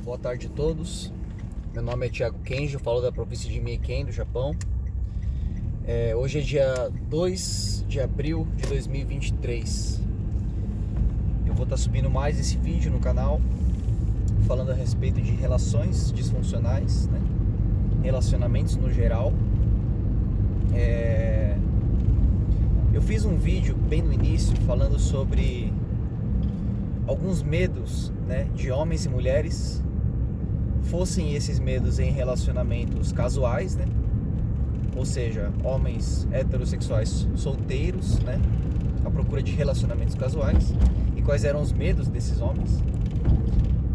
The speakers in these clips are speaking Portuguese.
Boa tarde a todos. Meu nome é Thiago Kenji, eu falo da província de Mieken, do Japão. Hoje é dia 2 de abril de 2023. Eu vou estar subindo mais esse vídeo no canal, falando a respeito de relações disfuncionais, né? Relacionamentos no geral. Eu fiz um vídeo bem no início falando sobre alguns medos, né, de homens e mulheres, fossem esses medos em relacionamentos casuais, né? Ou seja, homens heterossexuais solteiros, né, à procura de relacionamentos casuais, e quais eram os medos desses homens,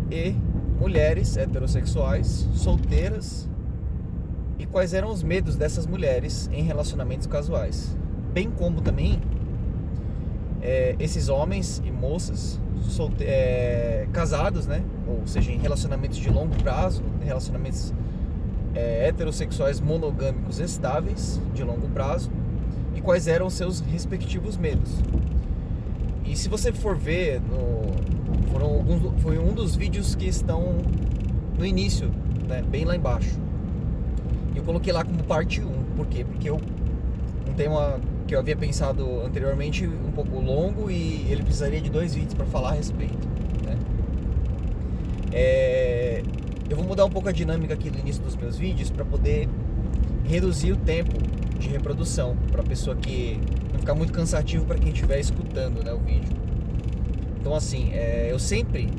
e mulheres heterossexuais solteiras, e quais eram os medos dessas mulheres em relacionamentos casuais, bem como também esses homens e moças casados, né, ou seja, em relacionamentos de longo prazo, relacionamentos heterossexuais monogâmicos estáveis de longo prazo, e quais eram os seus respectivos medos. E se você for ver, foi um dos vídeos que estão no início, né, bem lá embaixo. Eu coloquei lá como parte 1, por quê? Porque um tema que eu havia pensado anteriormente um pouco longo e ele precisaria de 2 vídeos para falar a respeito, né? Eu vou mudar um pouco a dinâmica aqui do início dos meus vídeos para poder reduzir o tempo de reprodução, para a pessoa que não ficar muito cansativo para quem estiver escutando, né, o vídeo. Então assim, eu sempre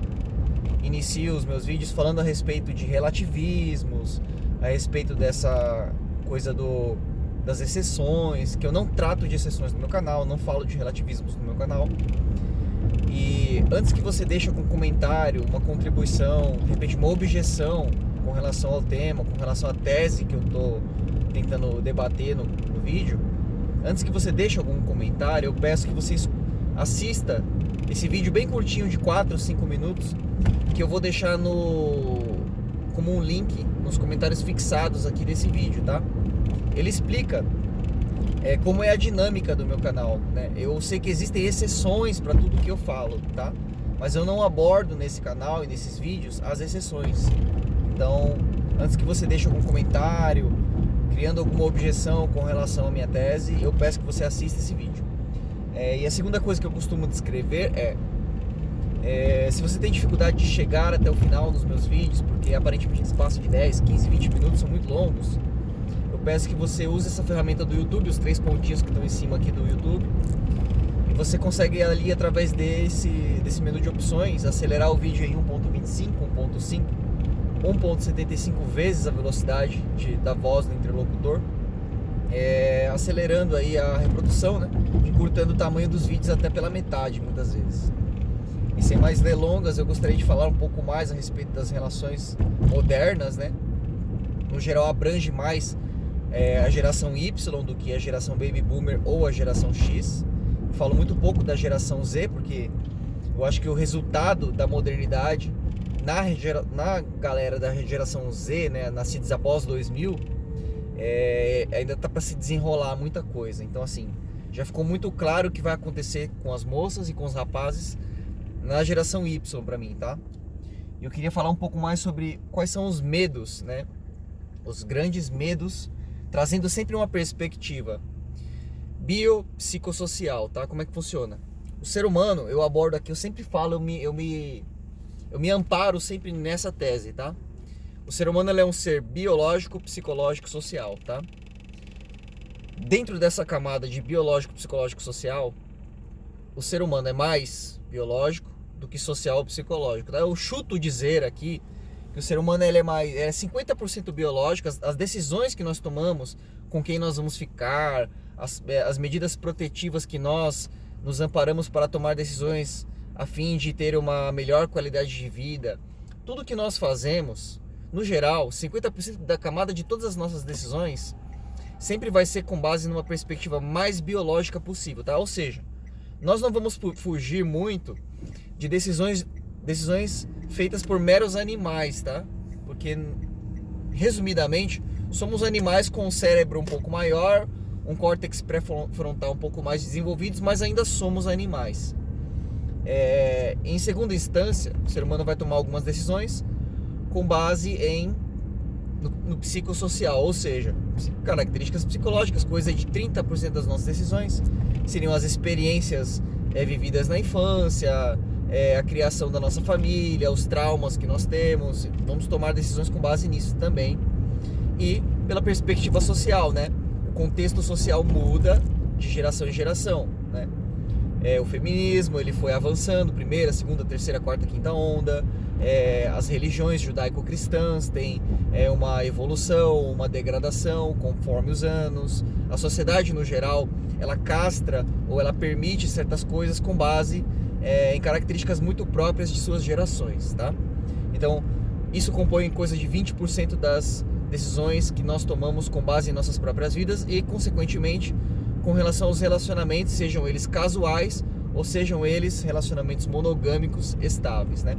inicio os meus vídeos falando a respeito de relativismos, a respeito dessa coisa das exceções, que eu não trato de exceções no meu canal, não falo de relativismos no meu canal. E antes que você deixe algum comentário, uma contribuição, de repente uma objeção com relação ao tema, com relação à tese que eu estou tentando debater no vídeo, antes que você deixe algum comentário, eu peço que você assista esse vídeo bem curtinho de 4 ou 5 minutos, que eu vou deixar como um link nos comentários fixados aqui desse vídeo, tá? Ele explica como é a dinâmica do meu canal, né? Eu sei que existem exceções para tudo que eu falo, tá? Mas eu não abordo nesse canal e nesses vídeos as exceções. Então, antes que você deixe algum comentário, criando alguma objeção com relação à minha tese, eu peço que você assista esse vídeo. E a segunda coisa que eu costumo descrever se você tem dificuldade de chegar até o final dos meus vídeos, porque aparentemente espaço de 10, 15, 20 minutos são muito longos, eu peço que você use essa ferramenta do YouTube, os 3 pontinhos que estão em cima aqui do YouTube, e você consegue ali, através desse menu de opções, acelerar o vídeo em 1.25, 1.5, 1.75 vezes a velocidade da voz do interlocutor, acelerando aí a reprodução, né? Encurtando o tamanho dos vídeos até pela metade, muitas vezes. E sem mais delongas, eu gostaria de falar um pouco mais a respeito das relações modernas, né? No geral, abrange mais a geração Y do que a geração Baby Boomer ou a geração X. Eu falo muito pouco da geração Z, porque eu acho que o resultado da modernidade na galera da geração Z, né, nascidos após 2000, ainda tá para se desenrolar muita coisa. Então assim, já ficou muito claro o que vai acontecer com as moças e com os rapazes na geração Y para mim, tá? Eu queria falar um pouco mais sobre quais são os medos, né? Os grandes medos, trazendo sempre uma perspectiva biopsicossocial, tá? Como é que funciona? O ser humano, eu abordo aqui, eu sempre falo, eu me amparo sempre nessa tese, tá? O ser humano ele é um ser biológico, psicológico, social, tá? Dentro dessa camada de biológico, psicológico, social, o ser humano é mais biológico do que social ou psicológico, tá? Eu chuto dizer aqui que o ser humano ele é 50% biológico. As decisões que nós tomamos, com quem nós vamos ficar, as medidas protetivas que nós nos amparamos para tomar decisões a fim de ter uma melhor qualidade de vida, tudo que nós fazemos, no geral, 50% da camada de todas as nossas decisões sempre vai ser com base numa perspectiva mais biológica possível, tá? Ou seja, nós não vamos fugir muito de decisões feitas por meros animais, tá? Porque, resumidamente, somos animais com um cérebro um pouco maior, um córtex pré-frontal um pouco mais desenvolvidos, mas ainda somos animais. Em segunda instância, o ser humano vai tomar algumas decisões com base no psicossocial, ou seja, características psicológicas, coisa de 30% das nossas decisões seriam as experiências vividas na infância, a criação da nossa família, os traumas que nós temos. Vamos tomar decisões com base nisso também. E pela perspectiva social, né? O contexto social muda de geração em geração, né? O feminismo, ele foi avançando, primeira, segunda, terceira, quarta, quinta onda. As religiões judaico-cristãs têm uma evolução, uma degradação conforme os anos. A sociedade no geral, ela castra ou ela permite certas coisas com base em características muito próprias de suas gerações, tá? Então, isso compõe coisa de 20% das decisões que nós tomamos com base em nossas próprias vidas e, consequentemente, com relação aos relacionamentos, sejam eles casuais ou sejam eles relacionamentos monogâmicos estáveis, né?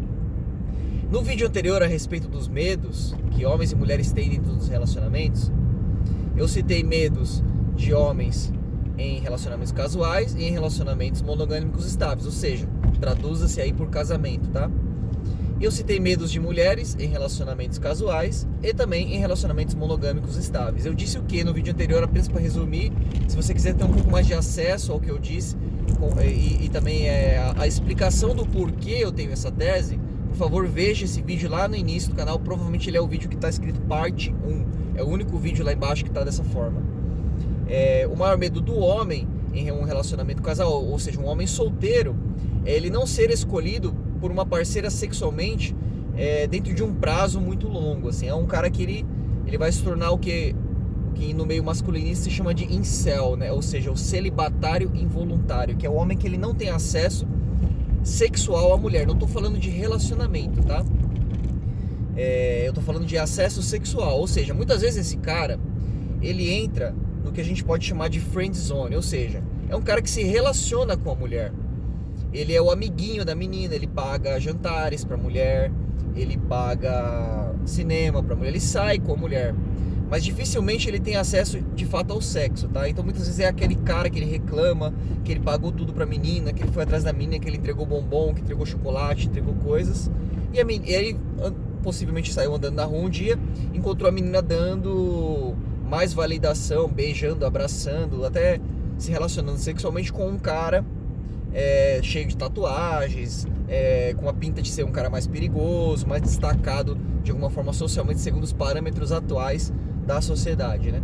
No vídeo anterior a respeito dos medos que homens e mulheres têm dentro dos relacionamentos, eu citei medos de homens em relacionamentos casuais e em relacionamentos monogâmicos estáveis, ou seja, traduza-se aí por casamento, tá? Eu citei medos de mulheres em relacionamentos casuais e também em relacionamentos monogâmicos estáveis. Eu disse o que no vídeo anterior, apenas para resumir. Se você quiser ter um pouco mais de acesso ao que eu disse e também a explicação do porquê eu tenho essa tese, por favor, veja esse vídeo lá no início do canal. Provavelmente ele é o vídeo que está escrito parte 1. É o único vídeo lá embaixo que está dessa forma. O maior medo do homem em um relacionamento casal, ou seja, um homem solteiro, é ele não ser escolhido por uma parceira sexualmente dentro de um prazo muito longo. Assim, é um cara que ele vai se tornar o que no meio masculinista se chama de incel, né? Ou seja, o celibatário involuntário, que é o homem que ele não tem acesso sexual à mulher. Não estou falando de relacionamento, tá? Eu estou falando de acesso sexual, ou seja, muitas vezes esse cara ele entra no que a gente pode chamar de friend zone, ou seja, é um cara que se relaciona com a mulher. Ele é o amiguinho da menina, ele paga jantares pra mulher, ele paga cinema pra mulher, ele sai com a mulher, mas dificilmente ele tem acesso de fato ao sexo, tá? Então muitas vezes é aquele cara que ele reclama, que ele pagou tudo pra menina, que ele foi atrás da menina, que ele entregou bombom, que entregou chocolate, entregou coisas, e ele possivelmente saiu andando na rua um dia, encontrou a menina dando mais validação, beijando, abraçando, até se relacionando sexualmente com um cara cheio de tatuagens, com a pinta de ser um cara mais perigoso, mais destacado de alguma forma socialmente segundo os parâmetros atuais da sociedade, né?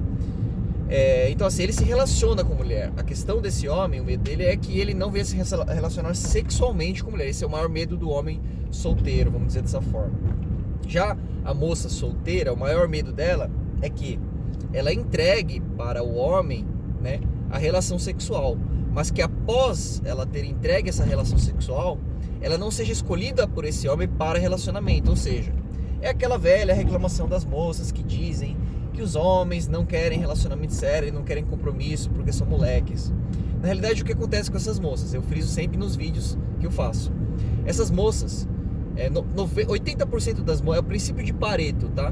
Então assim, ele se relaciona com mulher. A questão desse homem, o medo dele é que ele não venha se relacionar sexualmente com mulher. Esse é o maior medo do homem solteiro, vamos dizer dessa forma. Já a moça solteira, o maior medo dela é que ela entregue para o homem, né, a relação sexual, mas que após ela ter entregue essa relação sexual, ela não seja escolhida por esse homem para relacionamento. Ou seja, é aquela velha reclamação das moças que dizem que os homens não querem relacionamento sério e não querem compromisso porque são moleques. Na realidade, o que acontece com essas moças? Eu friso sempre nos vídeos que eu faço. Essas moças, 80% das mulheres, é o princípio de Pareto, tá?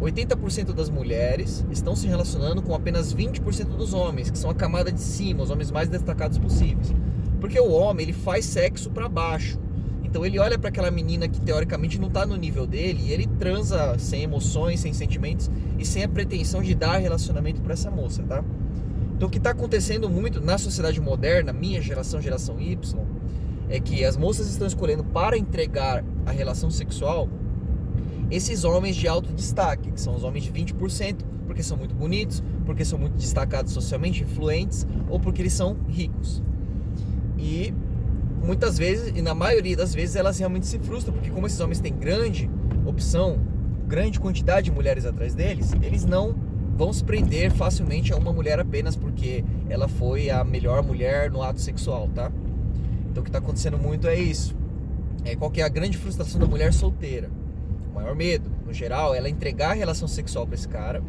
80% das mulheres estão se relacionando com apenas 20% dos homens, que são a camada de cima, os homens mais destacados possíveis. Porque o homem, ele faz sexo pra baixo. Então ele olha para aquela menina que teoricamente não tá no nível dele e ele transa sem emoções, sem sentimentos e sem a pretensão de dar relacionamento para essa moça, tá? Então o que tá acontecendo muito na sociedade moderna, minha geração, geração Y, é que as moças estão escolhendo para entregar a relação sexual esses homens de alto destaque, que são os homens de 20%, porque são muito bonitos, porque são muito destacados socialmente, influentes, ou porque eles são ricos. E muitas vezes, e na maioria das vezes, elas realmente se frustram, porque como esses homens têm grande opção, grande quantidade de mulheres atrás deles, eles não vão se prender facilmente a uma mulher apenas porque ela foi a melhor mulher no ato sexual, tá? Então o que está acontecendo muito é isso. Qual que é a grande frustração da mulher solteira? O maior medo, no geral, é ela entregar a relação sexual para esse cara,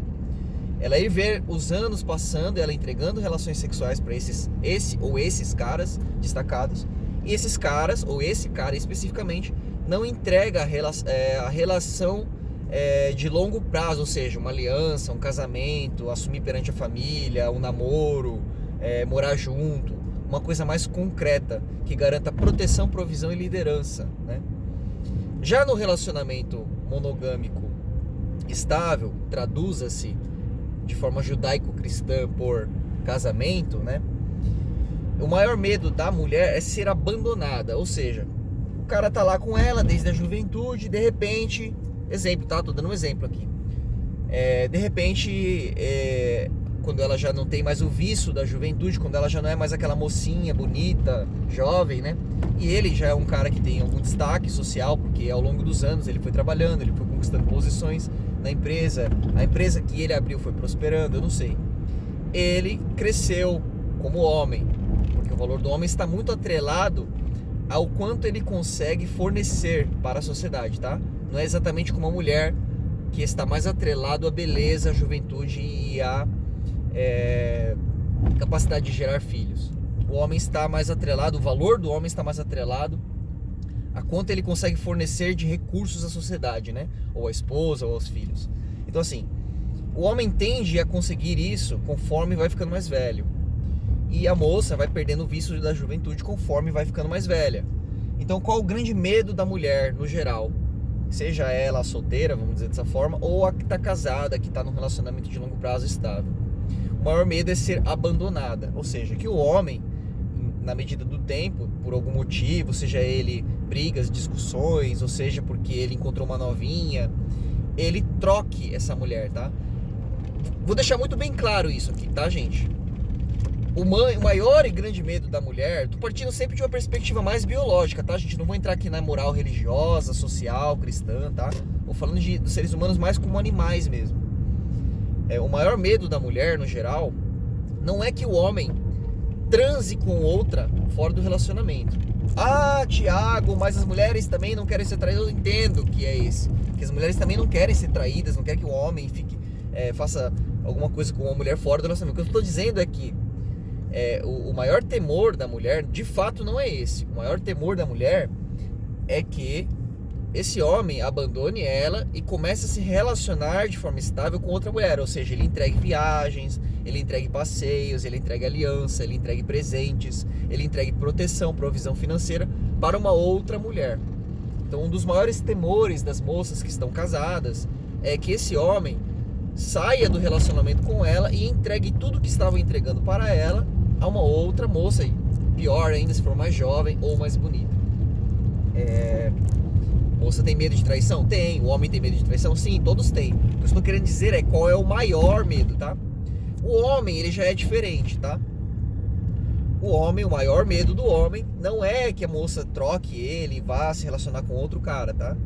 ela ir ver os anos passando, ela entregando relações sexuais para esses caras destacados, e esses caras, ou esse cara especificamente, não entrega a relação de longo prazo, ou seja, uma aliança, um casamento, assumir perante a família, um namoro, morar junto, uma coisa mais concreta, que garanta proteção, provisão e liderança, né? Já no relacionamento monogâmico estável, traduza-se de forma judaico-cristã por casamento, né? O maior medo da mulher é ser abandonada, ou seja, o cara tá lá com ela desde a juventude, de repente, exemplo, tá? Tô dando um exemplo aqui. De repente, quando ela já não tem mais o vício da juventude, quando ela já não é mais aquela mocinha bonita, jovem, né? E ele já é um cara que tem algum destaque social, porque ao longo dos anos ele foi trabalhando, ele foi conquistando posições na empresa, a empresa que ele abriu foi prosperando, eu não sei. Ele cresceu como homem, porque o valor do homem está muito atrelado ao quanto ele consegue fornecer para a sociedade, tá? Não é exatamente como a mulher, que está mais atrelado à beleza, à juventude e à capacidade de gerar filhos. O homem está mais atrelado, o valor do homem está mais atrelado a quanto ele consegue fornecer de recursos à sociedade, né? Ou à esposa, ou aos filhos. Então assim, o homem tende a conseguir isso conforme vai ficando mais velho. E a moça vai perdendo o vício da juventude conforme vai ficando mais velha. Então qual o grande medo da mulher no geral? Seja ela solteira, vamos dizer dessa forma, ou a que está casada, que está num relacionamento de longo prazo estável. O maior medo é ser abandonada, ou seja, que o homem, na medida do tempo, por algum motivo, seja ele brigas, discussões, ou seja porque ele encontrou uma novinha, ele troque essa mulher, tá? Vou deixar muito bem claro isso aqui, tá, gente? O maior e grande medo da mulher, tô partindo sempre de uma perspectiva mais biológica, tá, gente? Não vou entrar aqui na moral religiosa, social, cristã, tá? Vou falando dos seres humanos mais como animais mesmo. O maior medo da mulher, no geral, não é que o homem transe com outra fora do relacionamento. Ah, Tiago, mas as mulheres também não querem ser traídas. Eu entendo que é esse. Que as mulheres também não querem ser traídas, não querem que o homem faça alguma coisa com uma mulher fora do relacionamento. O que eu estou dizendo é que o maior temor da mulher, de fato, não é esse. O maior temor da mulher é que esse homem abandone ela e comece a se relacionar de forma estável com outra mulher. Ou seja, ele entregue viagens, ele entregue passeios, ele entregue aliança, ele entregue presentes, ele entregue proteção, provisão financeira para uma outra mulher. Então, um dos maiores temores das moças que estão casadas é que esse homem saia do relacionamento com ela e entregue tudo que estava entregando para ela a uma outra moça, e pior ainda se for mais jovem ou mais bonita. Moça tem medo de traição? Tem. O homem tem medo de traição? Sim, todos têm. O que eu estou querendo dizer é qual é o maior medo, tá? O homem, ele já é diferente, tá? O maior medo do homem não é que a moça troque ele e vá se relacionar com outro cara, tá?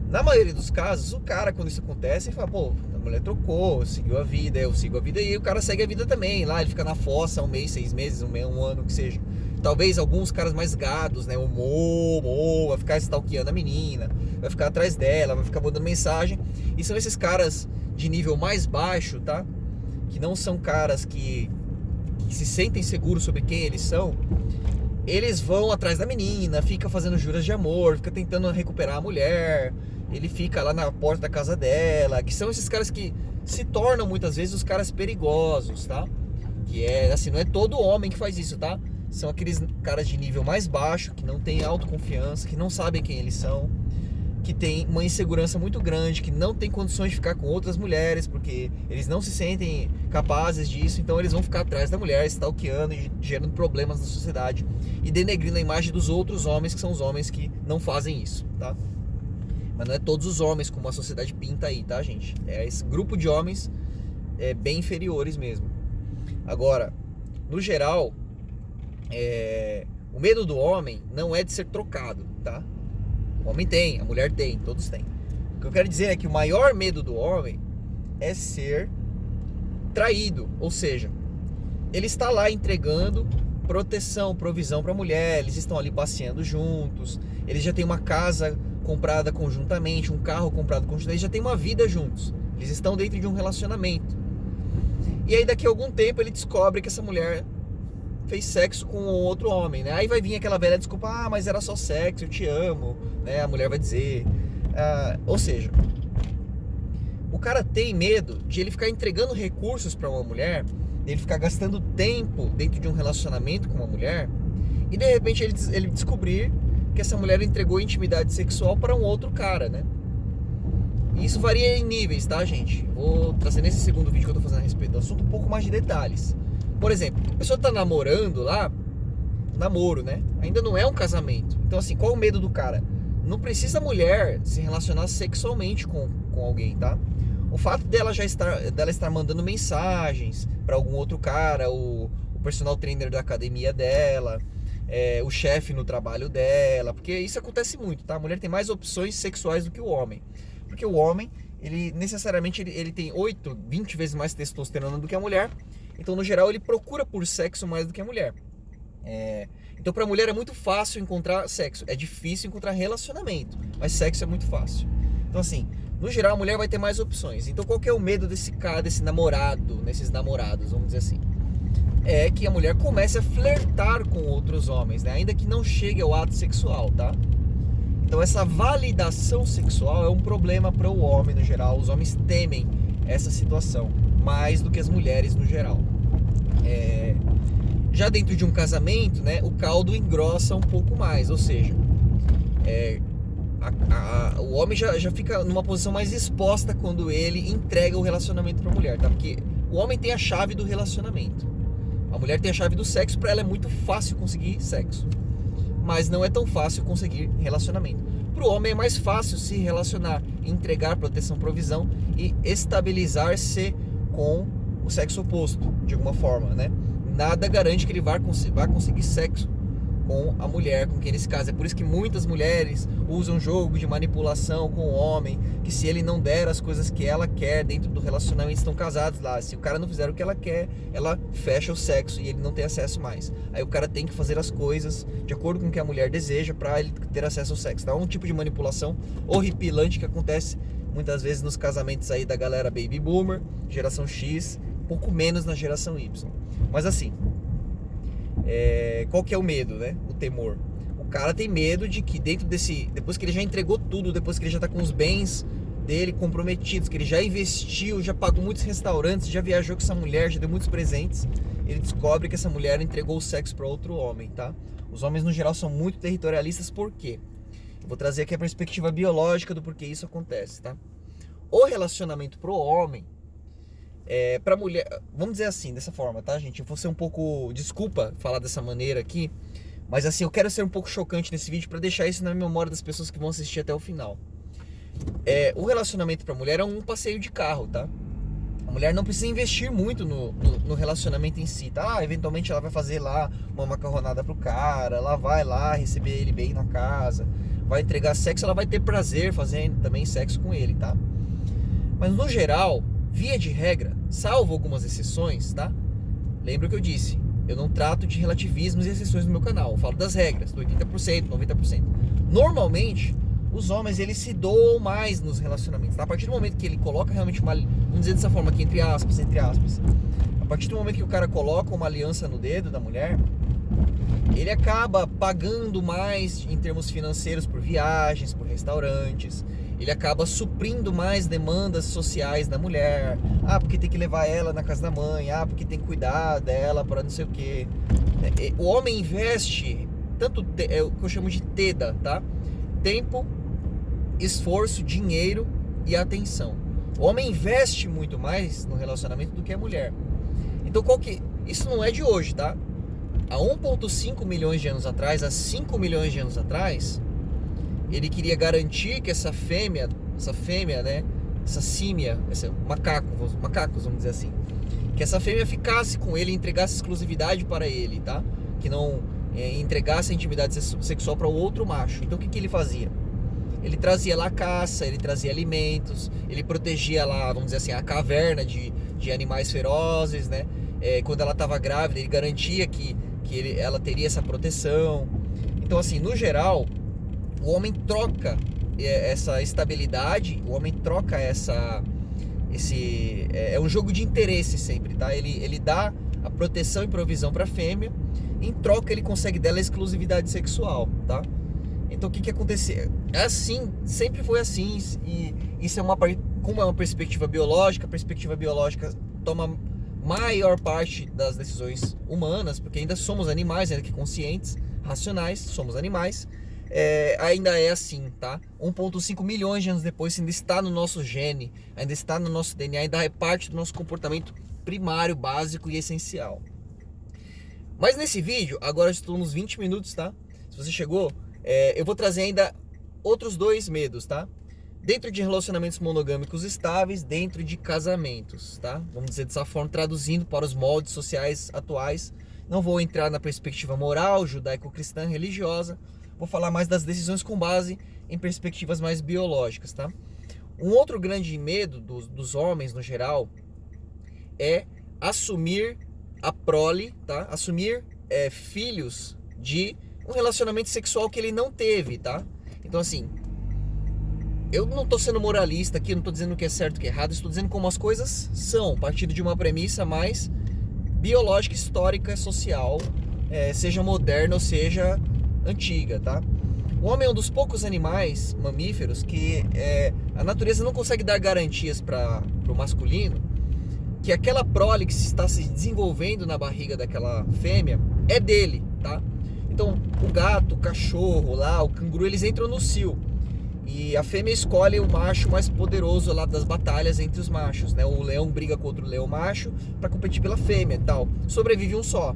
Na maioria dos casos, o cara, quando isso acontece, ele fala, pô, a mulher trocou, seguiu a vida, eu sigo a vida, e o cara segue a vida também. Lá ele fica na fossa 1 mês, 6 meses, um ano, que seja. Talvez alguns caras mais gados, né? Vai ficar stalkeando a menina, vai ficar atrás dela, vai ficar mandando mensagem. E são esses caras de nível mais baixo, tá? Que não são caras que se sentem seguros sobre quem eles são. Eles vão atrás da menina, fica fazendo juras de amor, fica tentando recuperar a mulher. Ele fica lá na porta da casa dela. Que são esses caras que se tornam muitas vezes os caras perigosos, tá? Que é assim, não é todo homem que faz isso, tá? São aqueles caras de nível mais baixo, que não têm autoconfiança, que não sabem quem eles são, que tem uma insegurança muito grande, que não tem condições de ficar com outras mulheres, porque eles não se sentem capazes disso, então eles vão ficar atrás da mulher, stalkeando e gerando problemas na sociedade e denegrindo a imagem dos outros homens, que são os homens que não fazem isso, tá? Mas não é todos os homens como a sociedade pinta aí, tá, gente? É esse grupo de homens bem inferiores mesmo. Agora, no geral, o medo do homem não é de ser trocado, tá? O homem tem, a mulher tem, todos têm. O que eu quero dizer é que o maior medo do homem é ser traído, ou seja, ele está lá entregando proteção, provisão para a mulher, eles estão ali passeando juntos, eles já têm uma casa comprada conjuntamente, um carro comprado conjuntamente, eles já têm uma vida juntos, eles estão dentro de um relacionamento. E aí daqui a algum tempo ele descobre que essa mulher fez sexo com outro homem, né? Aí vai vir aquela velha desculpa, mas era só sexo, eu te amo, né? A mulher vai dizer. Ou seja, o cara tem medo de ele ficar entregando recursos para uma mulher, ele ficar gastando tempo dentro de um relacionamento com uma mulher, e de repente ele descobrir que essa mulher entregou intimidade sexual para um outro cara, né? E isso varia em níveis, tá, gente? Vou trazer nesse segundo vídeo que eu tô fazendo a respeito do assunto um pouco mais de detalhes. Por exemplo, a pessoa tá namorando lá, namoro, né? Ainda não é um casamento. Então, assim, qual é o medo do cara? Não precisa a mulher se relacionar sexualmente com alguém, tá? O fato dela estar mandando mensagens para algum outro cara, o personal trainer da academia dela, o chefe no trabalho dela, porque isso acontece muito, tá? A mulher tem mais opções sexuais do que o homem. Porque o homem, ele necessariamente ele tem 20 vezes mais testosterona do que a mulher. Então, no geral, ele procura por sexo mais do que a mulher. Então, para a mulher é muito fácil encontrar sexo. É difícil encontrar relacionamento, mas sexo é muito fácil. Então, assim, no geral, a mulher vai ter mais opções. Então, qual que é o medo desse cara, desses namorados, vamos dizer assim? É que a mulher comece a flertar com outros homens, né? Ainda que não chegue ao ato sexual, tá? Então, essa validação sexual é um problema para o homem no geral. Os homens temem essa situação mais do que as mulheres no geral. Já dentro de um casamento, né, o caldo engrossa um pouco mais, ou seja, o homem já fica numa posição mais exposta quando ele entrega o relacionamento para a mulher, tá? Porque o homem tem a chave do relacionamento, a mulher tem a chave do sexo. Para ela é muito fácil conseguir sexo, mas não é tão fácil conseguir relacionamento. Para o homem é mais fácil se relacionar, entregar proteção, provisão e estabilizar-se com o sexo oposto, de alguma forma, né? Nada garante que ele vai conseguir sexo com a mulher com quem ele se casa. É por isso que muitas mulheres usam jogo de manipulação com o homem, que se ele não der as coisas que ela quer dentro do relacionamento, estão casados lá. Se o cara não fizer o que ela quer, ela fecha o sexo e ele não tem acesso mais. Aí o cara tem que fazer as coisas de acordo com o que a mulher deseja para ele ter acesso ao sexo. Então é um tipo de manipulação horripilante que acontece muitas vezes nos casamentos aí da galera Baby Boomer, geração X, pouco menos na geração Y. Mas assim, qual que é o medo, né? O temor. O cara tem medo de que depois que ele já entregou tudo, depois que ele já tá com os bens dele comprometidos, que ele já investiu, já pagou muitos restaurantes, já viajou com essa mulher, já deu muitos presentes, ele descobre que essa mulher entregou o sexo para outro homem, tá? Os homens no geral são muito territorialistas. Por quê? Eu vou trazer aqui a perspectiva biológica do porquê isso acontece, tá? O relacionamento pro homem pra mulher, vamos dizer assim, dessa forma, tá, gente? Eu vou ser um pouco, desculpa falar dessa maneira aqui, mas assim, eu quero ser um pouco chocante nesse vídeo pra deixar isso na memória das pessoas que vão assistir até o final. O relacionamento pra mulher é um passeio de carro, tá? A mulher não precisa investir muito no relacionamento em si, tá? Eventualmente ela vai fazer lá uma macarronada pro cara, ela vai lá receber ele bem na casa, vai entregar sexo, ela vai ter prazer fazendo também sexo com ele, tá? Mas no geral, via de regra, salvo algumas exceções, tá? Lembra o que eu disse, eu não trato de relativismos e exceções no meu canal, eu falo das regras, do 80%, 90%. Normalmente, os homens, eles se doam mais nos relacionamentos, tá? A partir do momento que ele coloca realmente uma, vamos dizer dessa forma aqui, entre aspas, a partir do momento que o cara coloca uma aliança no dedo da mulher, ele acaba pagando mais em termos financeiros por viagens, por restaurantes, ele acaba suprindo mais demandas sociais da mulher. Porque tem que levar ela na casa da mãe, porque tem que cuidar dela para não sei o quê. O homem investe tanto, é o que eu chamo de TEDA, tá? Tempo, esforço, dinheiro e atenção. O homem investe muito mais no relacionamento do que a mulher. Então isso não é de hoje, tá? Há 1,5 milhões de anos atrás, há 5 milhões de anos atrás, ele queria garantir que essa fêmea, né, essa símia, macacos, vamos dizer assim, que essa fêmea ficasse com ele e entregasse exclusividade para ele, tá? Que não entregasse a intimidade sexual para o outro macho. Então o que ele fazia? Ele trazia lá caça, ele trazia alimentos, ele protegia lá, vamos dizer assim, a caverna de animais ferozes, né? Quando ela estava grávida, ele garantia que ela teria essa proteção. Então assim, no geral, o homem troca essa estabilidade, o homem troca é um jogo de interesse sempre, tá? Ele dá a proteção e provisão para a fêmea, em troca ele consegue dela a exclusividade sexual, tá? Então o que aconteceu? Assim, sempre foi assim, e isso como é uma perspectiva biológica, a perspectiva biológica toma maior parte das decisões humanas, porque ainda somos animais, ainda que conscientes, racionais, somos animais. ainda é assim, tá? 1,5 milhões de anos depois ainda está no nosso gene, ainda está no nosso DNA, ainda é parte do nosso comportamento primário, básico e essencial. Mas nesse vídeo, agora estou nos 20 minutos, tá? Se você chegou, eu vou trazer ainda outros 2 medos, tá? Dentro de relacionamentos monogâmicos estáveis, dentro de casamentos, tá? Vamos dizer dessa forma, traduzindo para os moldes sociais atuais. Não vou entrar na perspectiva moral, judaico-cristã, religiosa. Vou falar mais das decisões com base em perspectivas mais biológicas, tá? Um outro grande medo dos homens, no geral, é assumir a prole, tá? Assumir filhos de um relacionamento sexual que ele não teve, tá? Então, assim, eu não tô sendo moralista aqui, não tô dizendo o que é certo e o que é errado, estou dizendo como as coisas são, partindo de uma premissa mais biológica, histórica, social, seja moderna ou seja antiga, tá? O homem é um dos poucos animais mamíferos que a natureza não consegue dar garantias para o masculino que aquela prole que está se desenvolvendo na barriga daquela fêmea é dele, tá? Então, o gato, o cachorro lá, o canguru, eles entram no cio. E a fêmea escolhe o macho mais poderoso lá das batalhas entre os machos, né? O leão briga contra o leão macho para competir pela fêmea e tal. Sobrevive um só.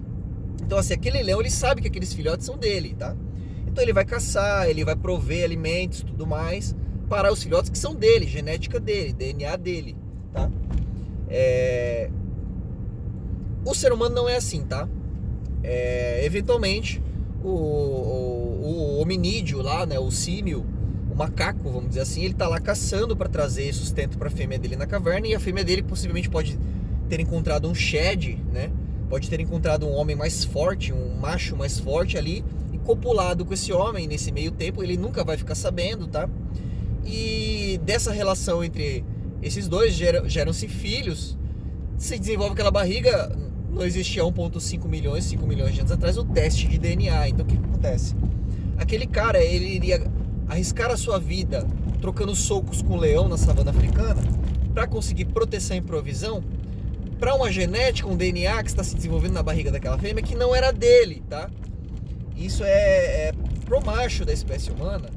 Então, assim, aquele leão, ele sabe que aqueles filhotes são dele, tá? Então ele vai caçar, ele vai prover alimentos, tudo mais, para os filhotes que são dele, genética dele, DNA dele, tá? O ser humano não é assim, tá? Eventualmente, o hominídeo lá, né? O símio, o macaco, vamos dizer assim, ele tá lá caçando para trazer sustento para a fêmea dele na caverna, e a fêmea dele possivelmente pode ter encontrado um shed, né? Pode ter encontrado um homem mais forte, um macho mais forte ali, e copulado com esse homem nesse meio tempo, ele nunca vai ficar sabendo, tá? E dessa relação entre esses dois geram-se filhos, se desenvolve aquela barriga. Não existia 1,5 milhões, 5 milhões de anos atrás o teste de DNA. Então o que acontece? Aquele cara, ele iria arriscar a sua vida trocando socos com o leão na savana africana para conseguir proteção e provisão para uma genética, um DNA que está se desenvolvendo na barriga daquela fêmea que não era dele, tá? Isso pro macho da espécie humana,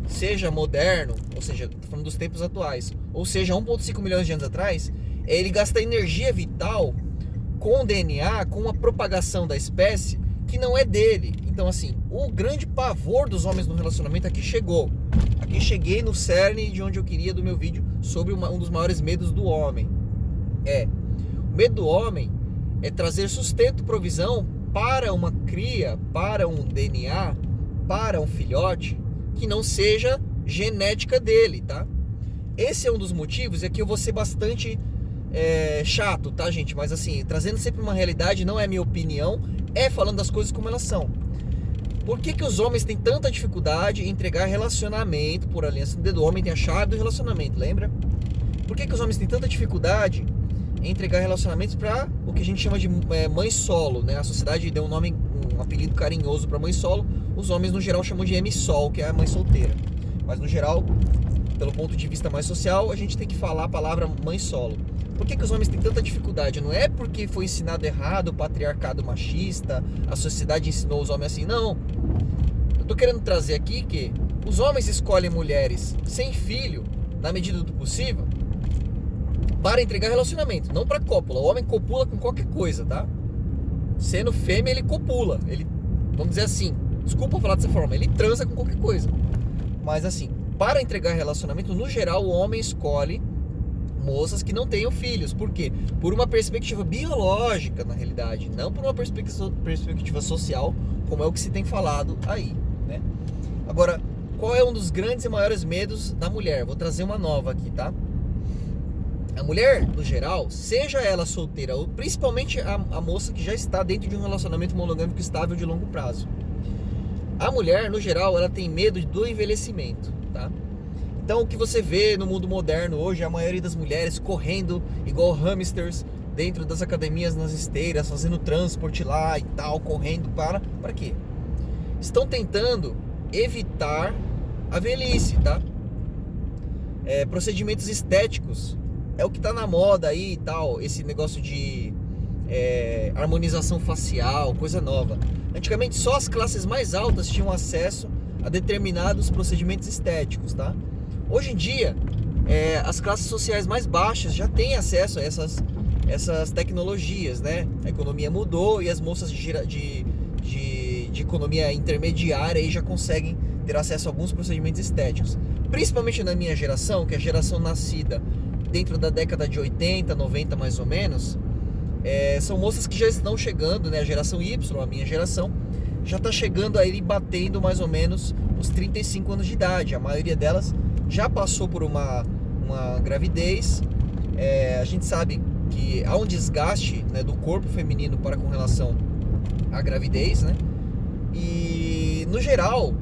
seja moderno, ou seja, tô falando dos tempos atuais, ou seja, 1,5 milhões de anos atrás, ele gasta energia vital com o DNA, com a propagação da espécie que não é dele. Então, assim, o grande pavor dos homens no relacionamento aqui chegou. Aqui cheguei no cerne de onde eu queria do meu vídeo sobre um dos maiores medos do homem. O medo do homem é trazer sustento, provisão para uma cria, para um DNA, para um filhote que não seja genética dele, tá? Esse é um dos motivos, e aqui eu vou ser bastante chato, tá, gente? Mas assim, trazendo sempre uma realidade, não é minha opinião, falando das coisas como elas são. Por que os homens têm tanta dificuldade em entregar relacionamento por aliança? O dedo do homem tem a chave do relacionamento, lembra? Por que os homens têm tanta dificuldade em entregar relacionamentos para o que a gente chama de mãe solo, né? A sociedade deu um apelido carinhoso para mãe solo. Os homens no geral chamam de M-sol, que é a mãe solteira. Mas no geral, pelo ponto de vista mais social, a gente tem que falar a palavra mãe solo. Por que os homens têm tanta dificuldade? Não é porque foi ensinado errado, o patriarcado machista, a sociedade ensinou os homens assim, não. Eu tô querendo trazer aqui que os homens escolhem mulheres sem filho, na medida do possível, para entregar relacionamento, não para cópula. O homem copula com qualquer coisa, tá? Sendo fêmea, ele copula. Ele, vamos dizer assim, desculpa falar dessa forma, ele transa com qualquer coisa. Mas assim, para entregar relacionamento, no geral, o homem escolhe moças que não tenham filhos. Por quê? Por uma perspectiva biológica, na realidade, não por uma perspectiva social, como é o que se tem falado aí, né? Agora, qual é um dos grandes e maiores medos da mulher? Vou trazer uma nova aqui, tá? A mulher, no geral, seja ela solteira, ou principalmente a moça que já está dentro de um relacionamento monogâmico estável de longo prazo. A mulher, no geral, ela tem medo do envelhecimento, tá? Então, o que você vê no mundo moderno hoje, a maioria das mulheres correndo igual hamsters dentro das academias, nas esteiras, fazendo transporte lá e tal, correndo para quê? Estão tentando evitar a velhice, tá? Procedimentos estéticos é o que tá na moda aí e tal, esse negócio de harmonização facial, coisa nova. Antigamente só as classes mais altas tinham acesso a determinados procedimentos estéticos, tá? Hoje em dia, as classes sociais mais baixas já têm acesso a essas tecnologias, né? A economia mudou e as moças de economia intermediária aí já conseguem ter acesso a alguns procedimentos estéticos. Principalmente na minha geração, que é a geração nascida dentro da década de 80, 90 mais ou menos, são moças que já estão chegando, né? A geração Y, a minha geração, já está chegando aí batendo mais ou menos os 35 anos de idade. A maioria delas já passou por uma gravidez. A gente sabe que há um desgaste, né, do corpo feminino com relação à gravidez, né? E no geral,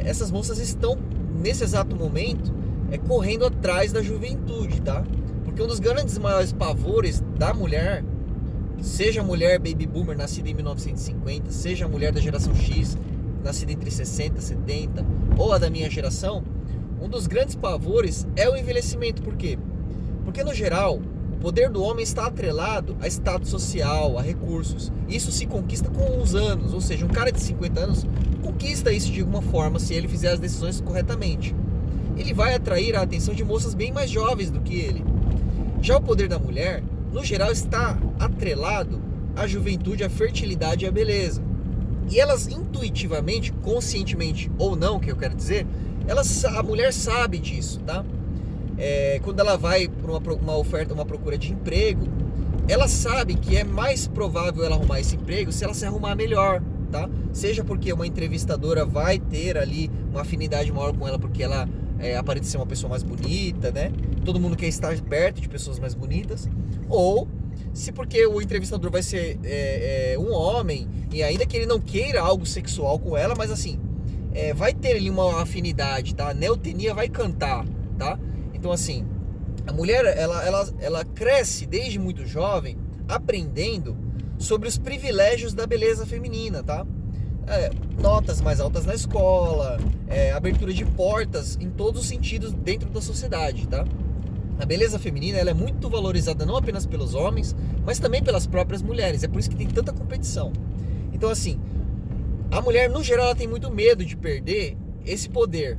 essas moças estão nesse exato momento correndo atrás da juventude, tá? Porque um dos grandes maiores pavores da mulher, seja a mulher baby boomer nascida em 1950, seja a mulher da geração X nascida entre 60 e 70, ou a da minha geração, um dos grandes pavores é o envelhecimento. Por quê? Porque no geral o poder do homem está atrelado a status social, a recursos. Isso se conquista com os anos, ou seja, um cara de 50 anos conquista isso de alguma forma se ele fizer as decisões corretamente. Ele vai atrair a atenção de moças bem mais jovens do que ele. Já o poder da mulher, no geral, está atrelado à juventude, à fertilidade e à beleza. E elas intuitivamente, conscientemente ou não, que eu quero dizer, a mulher sabe disso, tá? Quando ela vai para uma oferta, uma procura de emprego, ela sabe que é mais provável ela arrumar esse emprego se ela se arrumar melhor, tá? Seja porque uma entrevistadora vai ter ali uma afinidade maior com ela porque ela aparenta ser uma pessoa mais bonita, né? Todo mundo quer estar perto de pessoas mais bonitas. Ou se porque o entrevistador vai ser um homem, e ainda que ele não queira algo sexual com ela, mas assim, vai ter ali uma afinidade, tá? A neotenia vai cantar, tá? Então assim, a mulher, ela cresce desde muito jovem aprendendo sobre os privilégios da beleza feminina, tá? Notas mais altas na escola, abertura de portas em todos os sentidos dentro da sociedade, tá? A beleza feminina, ela é muito valorizada não apenas pelos homens, mas também pelas próprias mulheres. É por isso que tem tanta competição. Então assim, a mulher no geral ela tem muito medo de perder esse poder,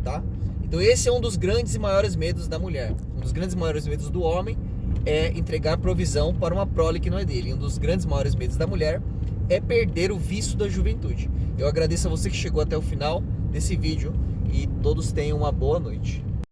tá? Então esse é um dos grandes e maiores medos da mulher. Um dos grandes e maiores medos do homem é entregar provisão para uma prole que não é dele. E um dos grandes e maiores medos da mulher é perder o vício da juventude. Eu agradeço a você que chegou até o final desse vídeo e todos tenham uma boa noite.